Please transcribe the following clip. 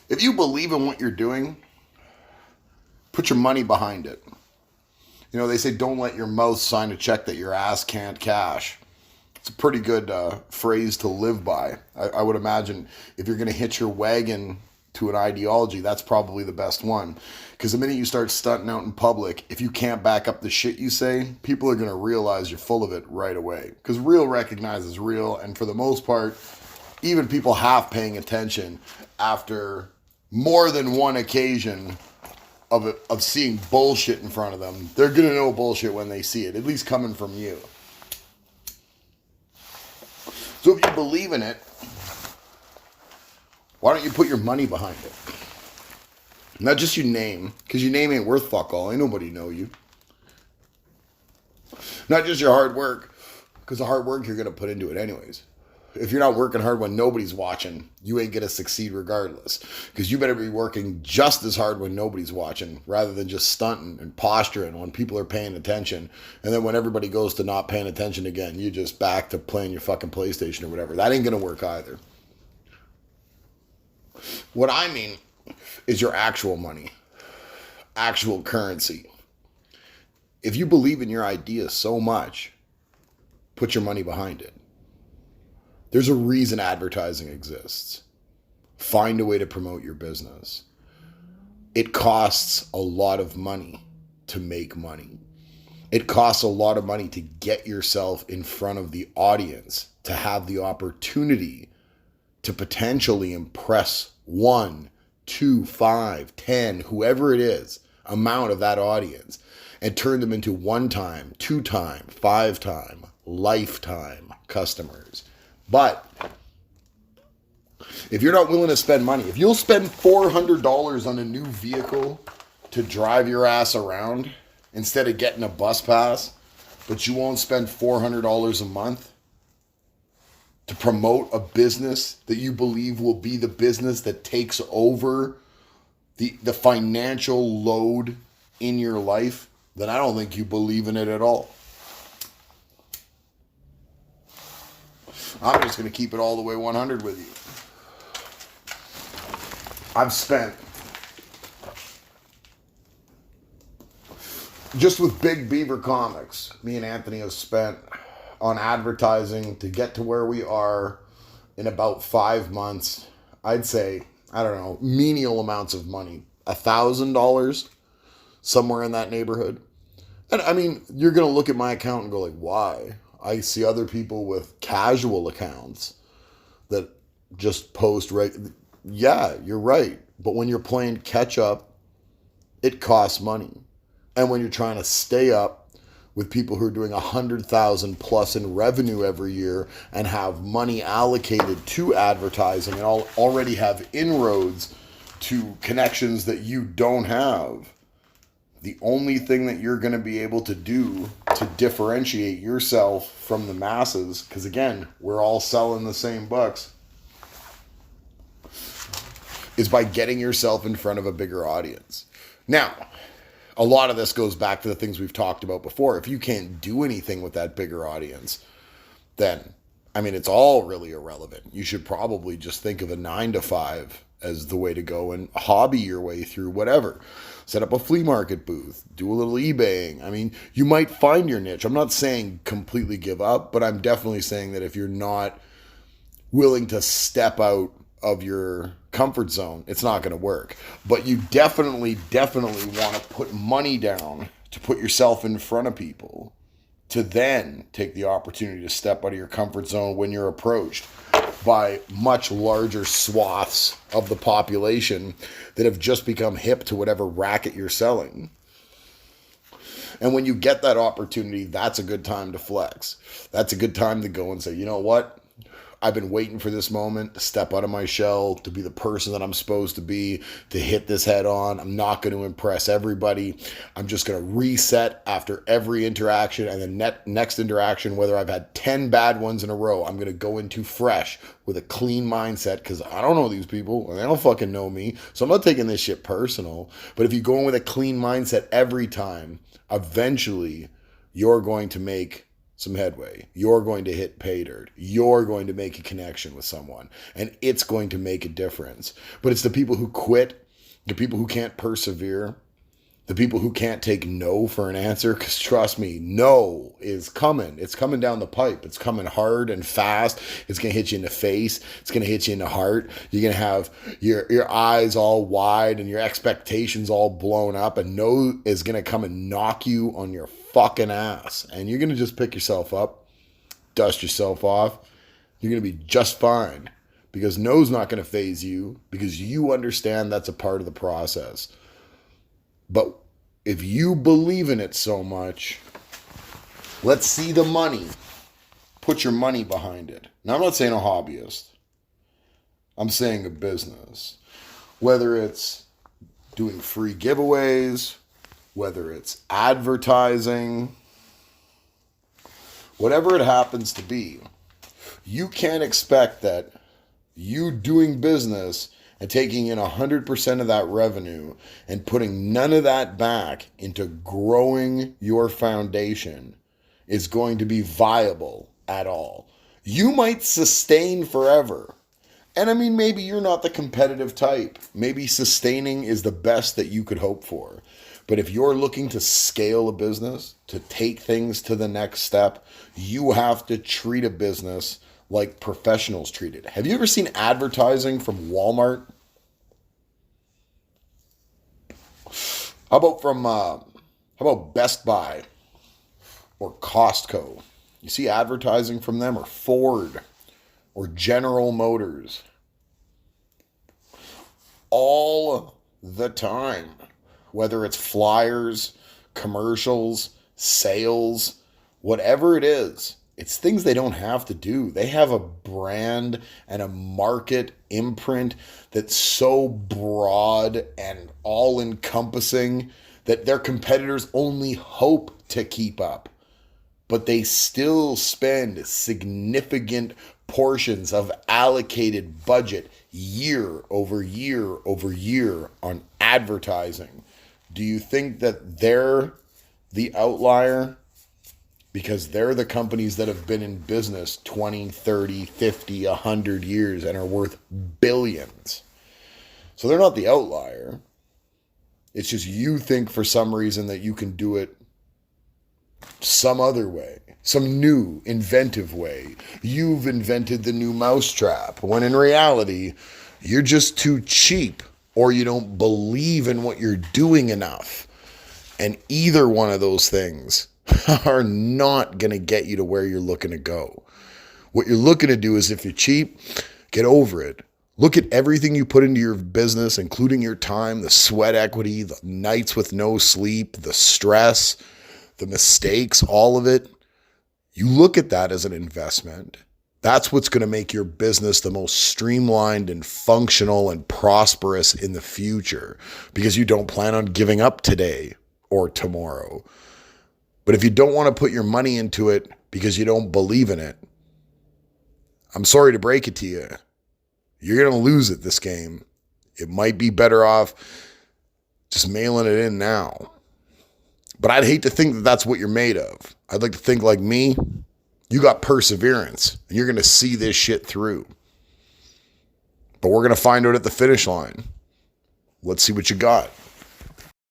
If you believe in what you're doing, put your money behind it. You know, they say don't let your mouth sign a check that your ass can't cash. It's a pretty good phrase to live by. I would imagine if you're going to hitch your wagon to an ideology, that's probably the best one. Because the minute you start stunting out in public, if you can't back up the shit you say, people are going to realize you're full of it right away. Because real recognizes real, and for the most part, even people half paying attention after more than one occasion of seeing bullshit in front of them, they're going to know bullshit when they see it, at least coming from you. So if you believe in it, why don't you put your money behind it? Not just your name, because your name ain't worth fuck all. Ain't nobody know you. Not just your hard work, because the hard work you're going to put into it anyways. If you're not working hard when nobody's watching, you ain't going to succeed regardless. Because you better be working just as hard when nobody's watching, rather than just stunting and posturing when people are paying attention. And then when everybody goes to not paying attention again, you just back to playing your fucking PlayStation or whatever. That ain't going to work either. What I mean is your actual money, actual currency. If you believe in your idea so much, put your money behind it. There's a reason advertising exists. Find a way to promote your business. It costs a lot of money to make money. It costs a lot of money to get yourself in front of the audience, to have the opportunity to potentially impress 1, 2, 5, 10, whoever it is, amount of that audience, and turn them into 1-time, 2-time, 5-time, lifetime customers. But if you're not willing to spend money, if you'll spend $400 on a new vehicle to drive your ass around instead of getting a bus pass, but you won't spend $400 a month to promote a business that you believe will be the business that takes over the financial load in your life, then I don't think you believe in it at all. I'm just going to keep it all the way 100 with you. I've spent, just with Big Beaver Comics, me and Anthony have spent on advertising to get to where we are in about 5 months. I'd say, I don't know, menial amounts of money. $1,000, somewhere in that neighborhood. And I mean, you're going to look at my account and go like, why? I see other people with casual accounts that just post right. Yeah, you're right. But when you're playing catch up, it costs money. And when you're trying to stay up with people who are doing 100,000 plus in revenue every year and have money allocated to advertising and already have inroads to connections that you don't have, the only thing that you're going to be able to do to differentiate yourself from the masses, because again, we're all selling the same books, is by getting yourself in front of a bigger audience. Now, a lot of this goes back to the things we've talked about before. If you can't do anything with that bigger audience, then, I mean, it's all really irrelevant. You should probably just think of a 9-to-5 as the way to go and hobby your way through whatever. Set up a flea market booth, do a little eBaying. I mean, you might find your niche. I'm not saying completely give up, but I'm definitely saying that if you're not willing to step out of your comfort zone, it's not going to work. But you definitely want to put money down to put yourself in front of people, to then take the opportunity to step out of your comfort zone when you're approached by much larger swaths of the population that have just become hip to whatever racket you're selling. And when you get that opportunity, that's a good time to flex. That's a good time to go and say, you know what? I've been waiting for this moment to step out of my shell, to be the person that I'm supposed to be, to hit this head on. I'm not going to impress everybody. I'm just going to reset after every interaction, and the next interaction, whether I've had 10 bad ones in a row, I'm going to go into fresh with a clean mindset, because I don't know these people and they don't fucking know me. So I'm not taking this shit personal. But if you go in with a clean mindset every time, eventually you're going to make some headway. You're going to hit pay dirt. You're going to make a connection with someone, and it's going to make a difference. But it's the people who quit, the people who can't persevere, the people who can't take no for an answer, because trust me, no is coming. It's coming down the pipe. It's coming hard and fast. It's going to hit you in the face. It's going to hit you in the heart. You're going to have your eyes all wide and your expectations all blown up, and no is going to come and knock you on your fucking ass. And you're going to just pick yourself up, dust yourself off. You're going to be just fine, because no's not going to faze you, because you understand that's a part of the process. But if you believe in it so much, let's see the money. Put your money behind it. Now, I'm not saying a hobbyist. I'm saying a business. Whether it's doing free giveaways, whether it's advertising, whatever it happens to be, you can't expect that you doing business and taking in 100% of that revenue and putting none of that back into growing your foundation is going to be viable at all. You might sustain forever. And I mean, maybe you're not the competitive type. Maybe sustaining is the best that you could hope for. But if you're looking to scale a business, to take things to the next step, you have to treat a business like professionals treat it. Have you ever seen advertising from Walmart? How about Best Buy or Costco? You see advertising from them, or Ford or General Motors all the time, whether it's flyers, commercials, sales, whatever it is. It's things they don't have to do. They have a brand and a market imprint that's so broad and all-encompassing that their competitors only hope to keep up. But they still spend significant portions of allocated budget year over year over year on advertising. Do you think that they're the outlier? Because they're the companies that have been in business 20, 30, 50, 100 years and are worth billions. So they're not the outlier. It's just you think for some reason that you can do it some other way, some new, inventive way. You've invented the new mousetrap, when in reality, you're just too cheap, or you don't believe in what you're doing enough. And either one of those things are not going to get you to where you're looking to go. What you're looking to do is, if you're cheap, get over it. Look at everything you put into your business, including your time, the sweat equity, the nights with no sleep, the stress, the mistakes, all of it. You look at that as an investment. That's what's going to make your business the most streamlined and functional and prosperous in the future, because you don't plan on giving up today or tomorrow. But if you don't want to put your money into it because you don't believe in it, I'm sorry to break it to you. You're going to lose at this game. It might be better off just mailing it in now. But I'd hate to think that that's what you're made of. I'd like to think like me. You got perseverance, and you're going to see this shit through. But we're going to find out at the finish line. Let's see what you got.